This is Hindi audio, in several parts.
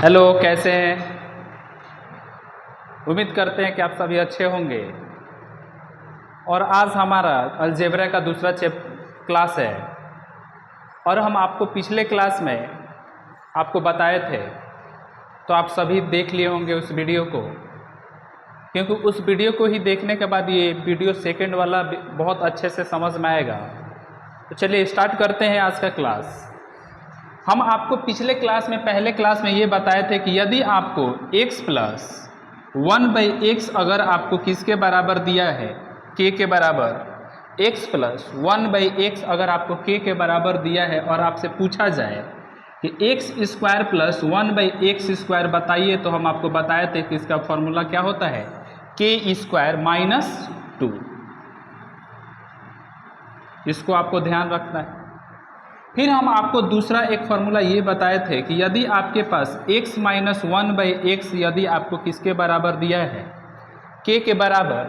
हेलो, कैसे हैं? उम्मीद करते हैं कि आप सभी अच्छे होंगे। और आज हमारा अलजेब्रा का दूसरा क्लास है और हम आपको पिछले क्लास में आपको बताए थे, तो आप सभी देख लिए होंगे उस वीडियो को, क्योंकि उस वीडियो को ही देखने के बाद ये वीडियो सेकंड वाला बहुत अच्छे से समझ में आएगा। तो चलिए स्टार्ट करते हैं आज का क्लास। हम आपको पिछले क्लास में पहले क्लास में ये बताए थे कि यदि आपको x प्लस 1/x अगर आपको किसके बराबर दिया है, k के बराबर, x प्लस 1/x अगर आपको k के बराबर दिया है और आपसे पूछा जाए कि x square plus 1/x square बताइए, तो हम आपको बताए थे कि इसका फॉर्मूला क्या होता है, k स्क्वायर माइनस 2। इसको आपको ध्यान रखना है। फिर हम आपको दूसरा एक फॉर्मूला ये बताए थे कि यदि आपके पास x माइनस 1/x यदि आपको किसके बराबर दिया है, k के बराबर,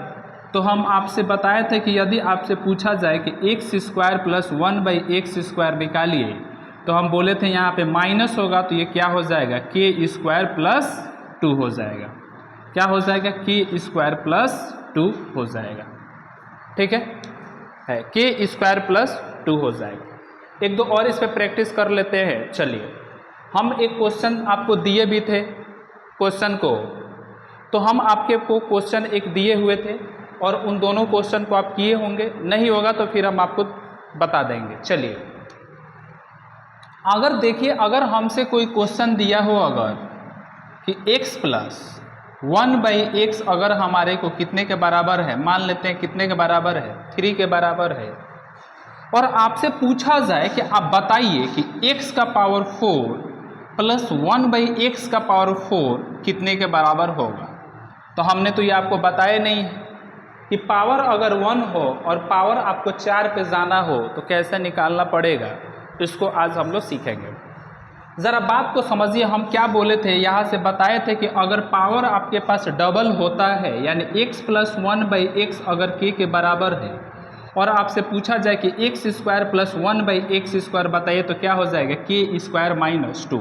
तो हम आपसे बताए थे कि यदि आपसे पूछा जाए कि x square plus 1/x square निकालिए, तो हम बोले थे यहाँ पे माइनस होगा तो ये क्या हो जाएगा, k स्क्वायर प्लस 2 हो जाएगा। क्या हो जाएगा, k स्क्वायर प्लस 2 हो जाएगा। ठीक है, k स्क्वायर प्लस 2 हो जाएगा। एक दो और इस पर प्रैक्टिस कर लेते हैं। चलिए, हम एक क्वेश्चन आपको दिए भी थे, क्वेश्चन को तो हम आपके को क्वेश्चन एक दिए हुए थे और उन दोनों क्वेश्चन को आप किए होंगे, नहीं होगा तो फिर हम आपको बता देंगे। चलिए, अगर देखिए, अगर हमसे कोई क्वेश्चन दिया हो अगर कि x प्लस 1/x अगर हमारे को कितने के बराबर है, मान लेते हैं कितने के बराबर है, 3 के बराबर है, और आपसे पूछा जाए कि आप बताइए कि x का पावर 4 प्लस 1/x का पावर 4 कितने के बराबर होगा। तो हमने तो ये आपको बताया नहीं है कि पावर अगर 1 हो और पावर आपको 4 पे जाना हो तो कैसे निकालना पड़ेगा, इसको आज हम लोग सीखेंगे। ज़रा बात को समझिए, हम क्या बोले थे, यहाँ से बताए थे कि अगर पावर आपके पास डबल होता है, यानी x प्लस 1/x अगर k के बराबर है और आपसे पूछा जाए कि x square plus 1/x square बताइए, तो क्या हो जाएगा, k स्क्वायर माइनस 2।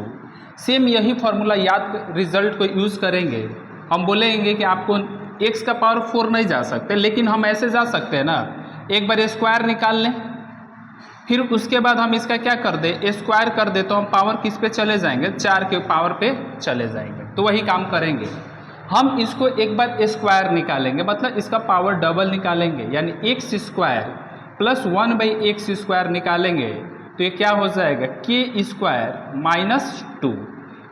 सेम यही फॉर्मूला याद रिजल्ट को यूज़ करेंगे। हम बोलेंगे कि आपको x का पावर 4 नहीं जा सकते, लेकिन हम ऐसे जा सकते हैं ना, एक बार स्क्वायर निकाल लें, फिर उसके बाद हम इसका क्या कर दे, स्क्वायर कर दे, तो हम पावर किस पे चले जाएंगे, 4 के पावर पे चले जाएंगे। तो वही काम करेंगे, हम इसको एक बार स्क्वायर निकालेंगे, मतलब इसका पावर डबल निकालेंगे, यानी x square plus 1/x square निकालेंगे, तो ये क्या हो जाएगा, k स्क्वायर माइनस 2,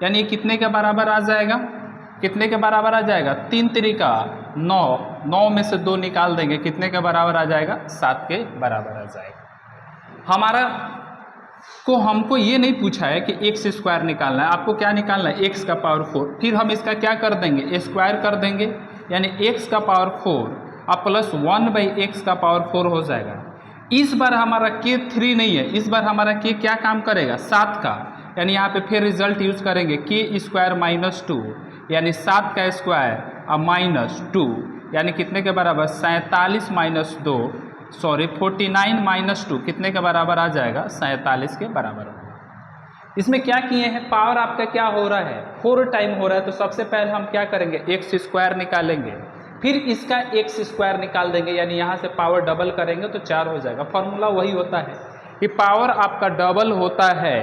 यानी कितने के बराबर आ जाएगा, कितने के बराबर आ जाएगा, 3 3 9, 9 में से 2 निकाल देंगे, कितने के बराबर आ जाएगा, 7 के बराबर आ जाएगा। हमारा को हमको ये नहीं पूछा है कि x स्क्वायर निकालना है, आपको क्या निकालना है, x का पावर 4। फिर हम इसका क्या कर देंगे, स्क्वायर कर देंगे, यानी x का पावर 4 अब प्लस 1/x का पावर 4 हो जाएगा। इस बार हमारा k 3 नहीं है, इस बार हमारा k क्या काम करेगा, 7 का, यानी यहाँ पे फिर रिजल्ट यूज करेंगे, k स्क्वायर माइनस 2, यानी 7 का स्क्वायर अब माइनस 2, यानी कितने के बराबर, 47 माइनस 2, सॉरी 49 माइनस 2 कितने के बराबर आ जाएगा, 47 के बराबर होगा। इसमें क्या किए हैं, पावर आपका क्या हो रहा है, 4 टाइम हो रहा है, तो सबसे पहले हम क्या करेंगे, x स्क्वायर निकालेंगे, फिर इसका x स्क्वायर निकाल देंगे, यानी यहाँ से पावर डबल करेंगे तो 4 हो जाएगा। फॉर्मूला वही होता है कि पावर आपका डबल होता है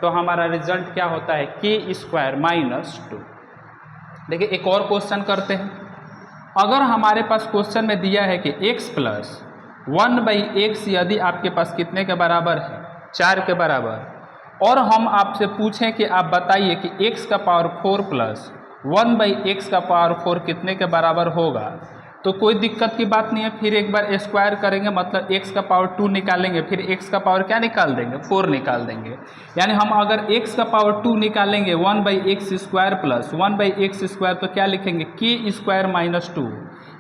तो हमारा रिजल्ट क्या होता है, k स्क्वायर माइनस 2। देखिए, एक और क्वेश्चन करते हैं। अगर हमारे पास क्वेश्चन में दिया है कि x प्लस 1/x यदि आपके पास कितने के बराबर है, 4 के बराबर, और हम आपसे पूछें कि आप बताइए कि x का पावर 4 प्लस 1/x का पावर 4 कितने के बराबर होगा, तो कोई दिक्कत की बात नहीं है। फिर एक बार स्क्वायर करेंगे, मतलब x का पावर 2 निकालेंगे, फिर x का पावर क्या निकाल देंगे, 4 निकाल देंगे, यानी हम अगर x का पावर 2 निकालेंगे 1/x square plus 1/x square, तो क्या लिखेंगे, k स्क्वायर माइनस 2,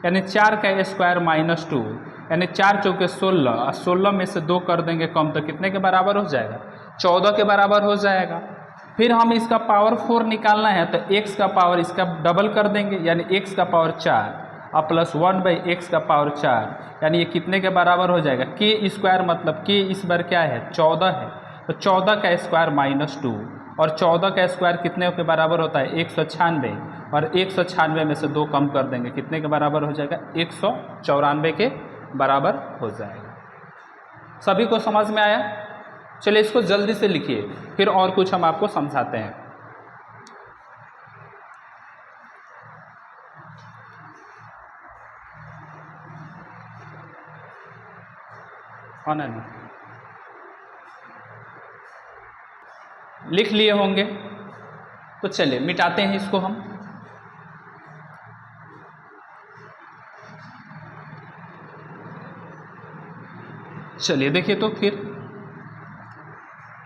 यानी 4 का स्क्वायर माइनस 2, यानी 4 चौके 16, 16 में से 2 कर देंगे कम, तो कितने के बराबर हो जाएगा, 14 के बराबर हो जाएगा। फिर हम इसका पावर 4 निकालना है, तो x का पावर इसका डबल कर देंगे, यानी x का पावर 4 अब प्लस 1/x का पावर 4, यानी ये कितने के बराबर हो जाएगा, k स्क्वायर, मतलब k इस बार क्या है, 14 है, तो 14 का स्क्वायर माइनस 2, और 14 का स्क्वायर कितने के बराबर होता है 196, और 196 में से 2 कम कर देंगे कितने के बराबर हो जाएगा 194 के बराबर हो जाएगा। सभी को समझ में आया? चलिए इसको जल्दी से लिखिए, फिर और कुछ हम आपको समझाते हैं। ना लिख लिए होंगे, तो चलिए मिटाते हैं इसको हम। चलिए देखिए, तो फिर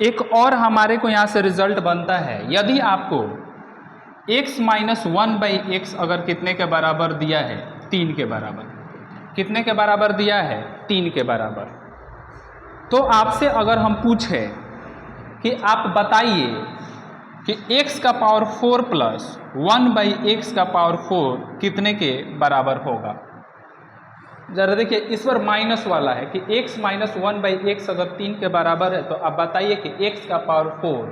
एक और हमारे को यहाँ से रिजल्ट बनता है, यदि आपको x माइनस 1/x अगर कितने के बराबर दिया है 3 के बराबर, कितने के बराबर दिया है 3 के बराबर, तो आपसे अगर हम पूछे कि आप बताइए कि x का पावर 4 प्लस 1/x का पावर 4 कितने के बराबर होगा। जरा देखिए, इस पर माइनस वाला है कि x माइनस 1/x अगर 3 के बराबर है, तो आप बताइए कि x का पावर 4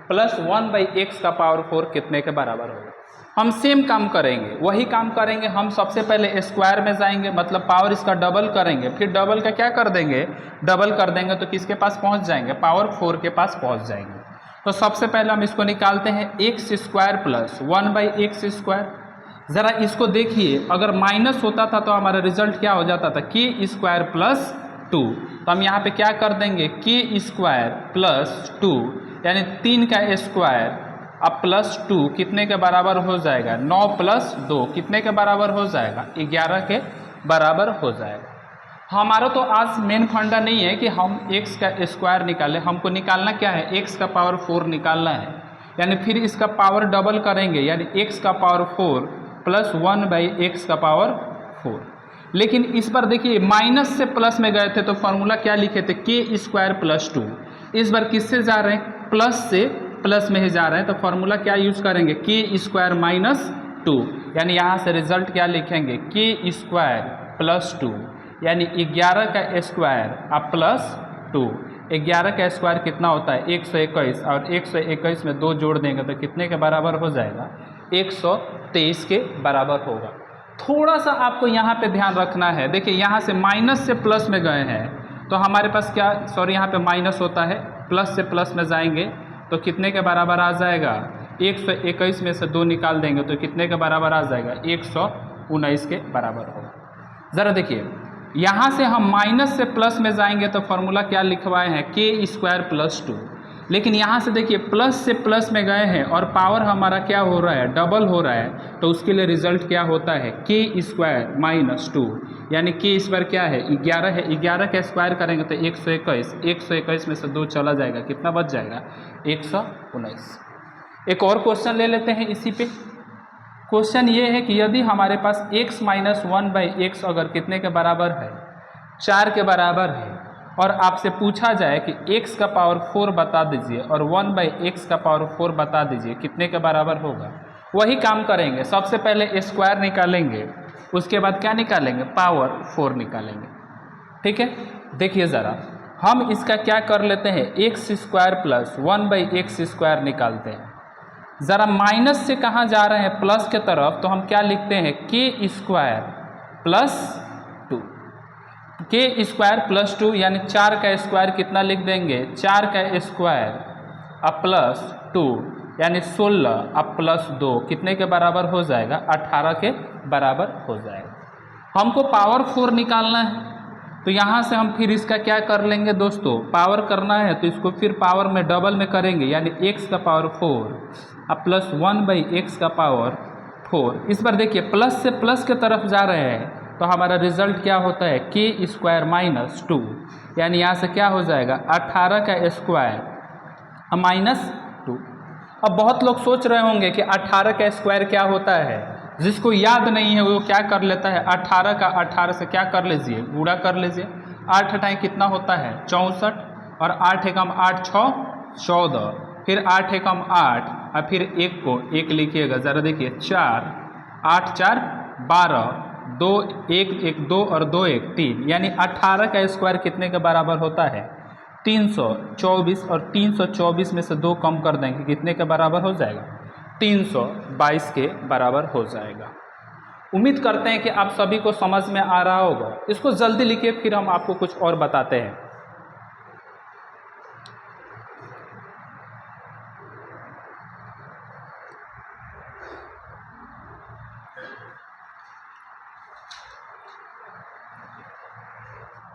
प्लस 1/x का पावर 4 कितने के बराबर होगा। हम सेम काम करेंगे, वही काम करेंगे। हम सबसे पहले स्क्वायर में जाएंगे, मतलब पावर इसका डबल करेंगे, फिर डबल का क्या कर देंगे, डबल कर देंगे तो किसके पास पहुंच जाएंगे, पावर 4 के पास पहुंच जाएंगे। तो सबसे पहले हम इसको निकालते हैं x square plus 1/x square. ज़रा इसको देखिए, अगर माइनस होता था तो हमारा रिजल्ट क्या हो जाता था k स्क्वायर प्लस 2। तो हम यहाँ पे क्या कर देंगे k स्क्वायर प्लस 2, यानी 3 का स्क्वायर अब प्लस 2 कितने के बराबर हो जाएगा 9 प्लस 2 कितने के बराबर हो जाएगा 11 के बराबर हो जाएगा। हमारा तो आज मेन फंडा नहीं है कि हम x का स्क्वायर निकालें, हमको निकालना क्या है x का पावर 4 निकालना है, यानी फिर इसका पावर डबल करेंगे, यानी x का पावर 4 प्लस 1/x का पावर 4। लेकिन इस बार देखिए माइनस से प्लस में गए थे तो फॉर्मूला क्या लिखे थे k स्क्वायर प्लस 2। इस बार किससे जा रहे हैं, प्लस से प्लस में ही जा रहे हैं, तो फॉर्मूला क्या यूज करेंगे k स्क्वायर माइनस 2, यानी यहाँ से रिजल्ट क्या लिखेंगे k स्क्वायर प्लस 2, यानी 11 का स्क्वायर अब प्लस 2। 11 का स्क्वायर कितना होता है 121, और 121 में 2 जोड़ देंगे तो कितने के बराबर हो जाएगा 123 के बराबर होगा। थोड़ा सा आपको यहाँ पे ध्यान रखना है, देखिए यहाँ से माइनस से प्लस में गए हैं तो हमारे पास क्या, सॉरी यहाँ पे माइनस होता है, प्लस से प्लस में जाएंगे तो कितने के बराबर आ जाएगा 121 में से 2 निकाल देंगे तो कितने के बराबर आ जाएगा 119 के बराबर होगा। ज़रा देखिए यहाँ से हम माइनस से प्लस में जाएंगे तो फॉर्मूला क्या लिखवाए हैं k स्क्वायर प्लस 2, लेकिन यहाँ से देखिए प्लस से प्लस में गए हैं और पावर हमारा क्या हो रहा है डबल हो रहा है, तो उसके लिए रिजल्ट क्या होता है k स्क्वायर माइनस 2, यानी k स्क्वायर क्या है 11 है, 11 का स्क्वायर करेंगे तो 121, 121 में से 2 चला जाएगा, कितना बच जाएगा 119। एक और क्वेश्चन ले लेते हैं इसी पे। क्वेश्चन ये है कि यदि हमारे पास x माइनस 1/x अगर कितने के बराबर है 4 के बराबर है, और आपसे पूछा जाए कि x का पावर 4 बता दीजिए और 1/x का पावर 4 बता दीजिए कितने के बराबर होगा। वही काम करेंगे, सबसे पहले स्क्वायर निकालेंगे, उसके बाद क्या निकालेंगे पावर 4 निकालेंगे। ठीक है, देखिए ज़रा हम इसका क्या कर लेते हैं x square plus 1/x square निकालते हैं। ज़रा माइनस से कहाँ जा रहे हैं प्लस के तरफ, तो हम क्या लिखते हैं k square plus 2, k square plus 2 यानी 4 का स्क्वायर कितना लिख देंगे 4 का स्क्वायर अब प्लस 2 यानी 16 अब प्लस 2 कितने के बराबर हो जाएगा 18 के बराबर हो जाएगा। हमको पावर 4 निकालना है, तो यहाँ से हम फिर इसका क्या कर लेंगे दोस्तों, पावर करना है तो इसको फिर पावर में डबल में करेंगे, यानी x का पावर 4 अब प्लस 1/x का पावर 4। इस बार देखिए प्लस से प्लस के तरफ जा रहे हैं तो हमारा रिजल्ट क्या होता है k स्क्वायर माइनस 2, यानी यहाँ से क्या हो जाएगा 18 का स्क्वायर माइनस 2। अब बहुत लोग सोच रहे होंगे कि 18 का स्क्वायर क्या होता है, जिसको याद नहीं है वो क्या कर लेता है 18 का 18 से क्या कर लीजिए गुणा कर लीजिए। 8 टाइम कितना होता है 64, और 8 एकम 8 6 14, फिर 8 एकम 8 और फिर 1 को 1 लिखिएगा। ज़रा देखिए 4 8 4 12, 2 1 1 2 और 2 1 3, यानी 18 का स्क्वायर कितने के बराबर होता है 324 और 324 में से 2 कम कर देंगे, कितने के बराबर हो जाएगा? 322 के बराबर हो जाएगा। उम्मीद करते हैं कि आप सभी को समझ में आ रहा होगा। इसको जल्दी लिखिए, फिर हम आपको कुछ और बताते हैं।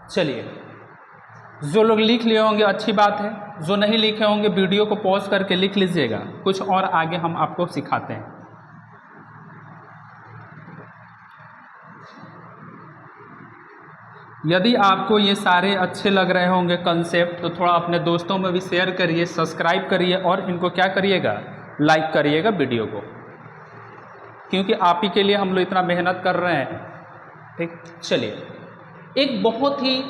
चलिए, जो लोग लिख लिए होंगे अच्छी बात है, जो नहीं लिखे होंगे वीडियो को पॉज करके लिख लीजिएगा, कुछ और आगे हम आपको सिखाते हैं। यदि आपको ये सारे अच्छे लग रहे होंगे कंसेप्ट, तो थोड़ा अपने दोस्तों में भी शेयर करिए, सब्सक्राइब करिए और इनको क्या करिएगा? लाइक करिएगा वीडियो को, क्योंकि आप ही के लिए हम लोग इतना मेहनत कर रहे हैं। ठीक, चलिए, एक बहुत ही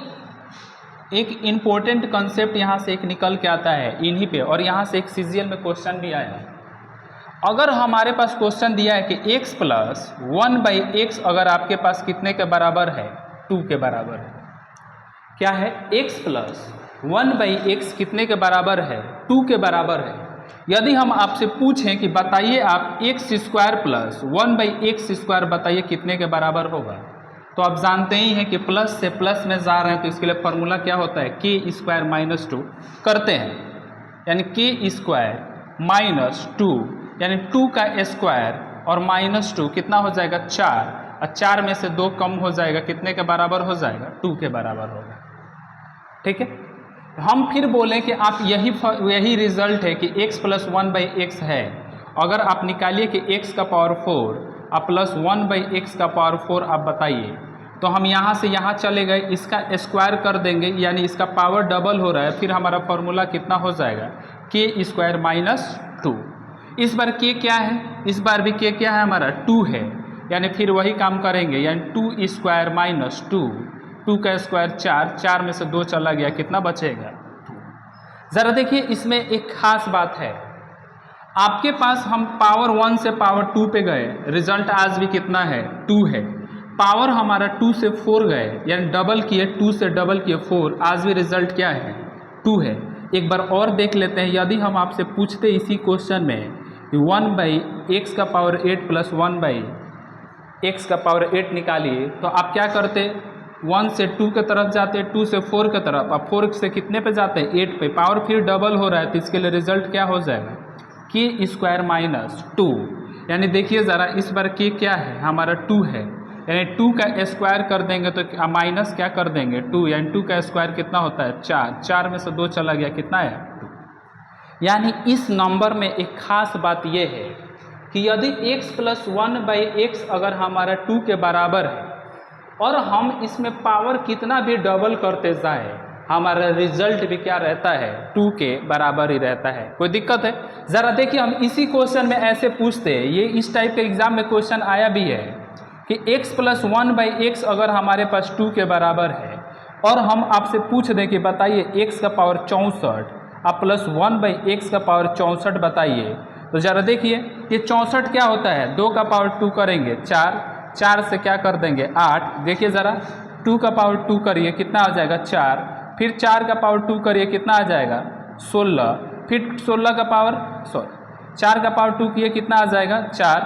एक इम्पोर्टेंट कंसेप्ट यहाँ से एक निकल के आता है इन्हीं पे, और यहाँ से एक सीजीएल में क्वेश्चन भी आया है। अगर हमारे पास क्वेश्चन दिया है कि x प्लस 1/x अगर आपके पास कितने के बराबर है? 2 के बराबर है। क्या है? x प्लस 1/x कितने के बराबर है? 2 के बराबर है। यदि हम आपसे पूछें कि बताइए आप x² प्लस 1/x² बताइए कितने के बराबर होगा, तो आप जानते ही हैं कि प्लस से प्लस में जा रहे हैं, तो इसके लिए फॉर्मूला क्या होता है? k² - 2 करते हैं, यानी k² - 2 यानी 2 का स्क्वायर और -2 कितना हो जाएगा? 4, और 4 में से 2 कम हो जाएगा, कितने के बराबर हो जाएगा? 2 के बराबर होगा। ठीक है, हम फिर बोलें कि आप यही रिजल्ट है कि x प्लस 1/x है। अगर आप निकालिए कि x का पावर 4 और प्लस 1/x का पावर 4 आप बताइए, तो हम यहाँ से यहाँ चले गए, इसका स्क्वायर कर देंगे, यानी इसका पावर डबल हो रहा है, फिर हमारा फॉर्मूला कितना हो जाएगा? k² - 2। इस बार k क्या है? इस बार भी k क्या है? हमारा 2 है, यानी फिर वही काम करेंगे, यानी 2² - 2, 2 का स्क्वायर 4, 4 में से 2 चला गया, कितना बचेगा? 2। ज़रा देखिए, इसमें एक खास बात है, आपके पास हम पावर 1 से पावर 2 पे गए, रिजल्ट आज भी कितना है? 2 है। पावर हमारा 2 से 4 गए, यानी डबल किए, 2 से डबल किए 4, आज भी रिजल्ट क्या है? 2 है। एक बार और देख लेते हैं, यदि हम आपसे पूछते इसी क्वेश्चन में 1/x का पावर 8 प्लस 1/x का पावर 8 निकालिए, तो आप क्या करते? 1 से 2 की तरफ जाते, 2 से 4 की तरफ, अब 4 से कितने पे जाते हैं? 8 पे। पावर फिर डबल हो रहा है, तो इसके लिए रिजल्ट क्या हो जाएगा? k² - 2, यानी देखिए ज़रा, इस बार k क्या है? हमारा 2 है, यानी 2 का स्क्वायर कर देंगे तो माइनस क्या कर देंगे? 2, यानी 2 का स्क्वायर कितना होता है? 4, 4 में से 2 चला गया, कितना है? 2। यानी इस नंबर में एक खास बात यह है कि यदि x प्लस 1/x अगर हमारा 2 के बराबर है, और हम इसमें पावर कितना भी डबल करते जाए, हमारा रिजल्ट भी क्या रहता है? 2 के बराबर ही रहता है। कोई दिक्कत है? ज़रा देखिए, हम इसी क्वेश्चन में ऐसे पूछते हैं, ये इस टाइप के एग्जाम में क्वेश्चन आया भी है कि x प्लस 1/x अगर हमारे पास 2 के बराबर है, और हम आपसे पूछ दें कि बताइए x का पावर 64 आप प्लस 1/x का पावर 64 बताइए, तो ज़रा देखिए, ये 64 क्या होता है? 2 का पावर 2 करेंगे 4, 4 से क्या कर देंगे? 8। देखिए ज़रा, 2 का पावर 2 करिए, कितना आ जाएगा? 4, फिर 4 का पावर 2 करिए, कितना आ जाएगा? 16, फिर 16 का पावर 4 का पावर 2 किए, कितना आ जाएगा? 4।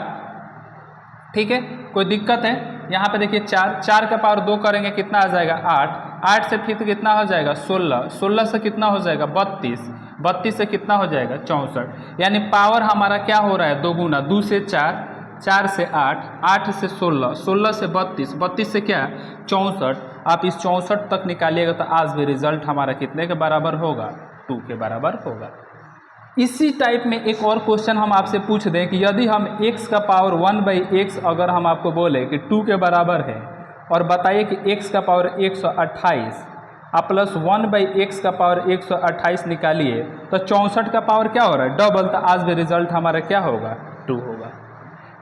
ठीक है, कोई दिक्कत है? यहाँ पे देखिए 4 का पावर 2 करेंगे, कितना आ जाएगा? 8, 8 से फिर कितना हो जाएगा? 16, 16 से कितना हो जाएगा? 32, 32 से कितना हो जाएगा? 64। यानी पावर हमारा क्या हो रहा है? 2 गुना, 2 से 4, 4 से 8, 8 से 16, 16 से 32, 32 से क्या? 64। आप इस 64 तक निकालिएगा, तो आज भी रिजल्ट हमारा कितने के बराबर होगा? 2 के बराबर होगा। इसी टाइप में एक और क्वेश्चन हम आपसे पूछ दें कि यदि हम x का पावर 1/x अगर हम आपको बोले कि 2 के बराबर है, और बताइए कि x का पावर 128 आप प्लस 1/x का पावर 128 निकालिए, तो 64 का पावर क्या हो रहा है? डबल। तो आज भी रिजल्ट हमारा क्या होगा? 2 होगा।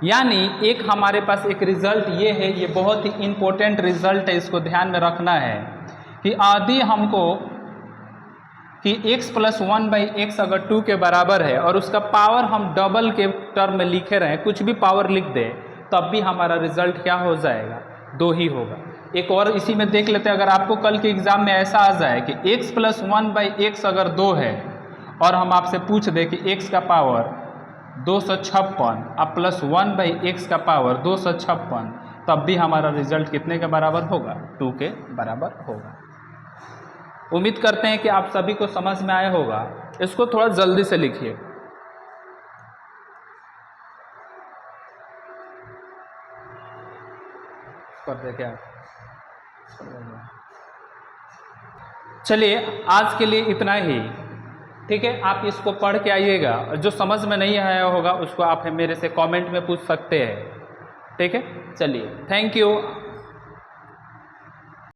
यानी एक हमारे पास एक रिजल्ट ये है, ये बहुत ही इम्पोर्टेंट रिजल्ट है, इसको ध्यान में रखना है कि यदि हमको कि x प्लस 1/x अगर 2 के बराबर है, और उसका पावर हम डबल के टर्म में लिखे रहें, कुछ भी पावर लिख दें, तब भी हमारा रिजल्ट क्या हो जाएगा? 2 ही होगा। एक और इसी में देख लेते हैं, अगर आपको कल के एग्जाम में ऐसा आ जाए कि x + 1/x अगर 2 है और हम आपसे पूछ दें कि x का पावर 256 अब प्लस 1/x का पावर 256, तब भी हमारा रिजल्ट कितने के बराबर होगा? 2 के बराबर होगा। उम्मीद करते हैं कि आप सभी को समझ में आया होगा। इसको थोड़ा जल्दी से लिखिए। कर दे क्या? चलिए आज के लिए इतना ही, ठीक है। आप इसको पढ़ के आइएगा, जो समझ में नहीं आया होगा उसको आप मेरे से कमेंट में पूछ सकते हैं, ठीक है। चलिए, थैंक यू।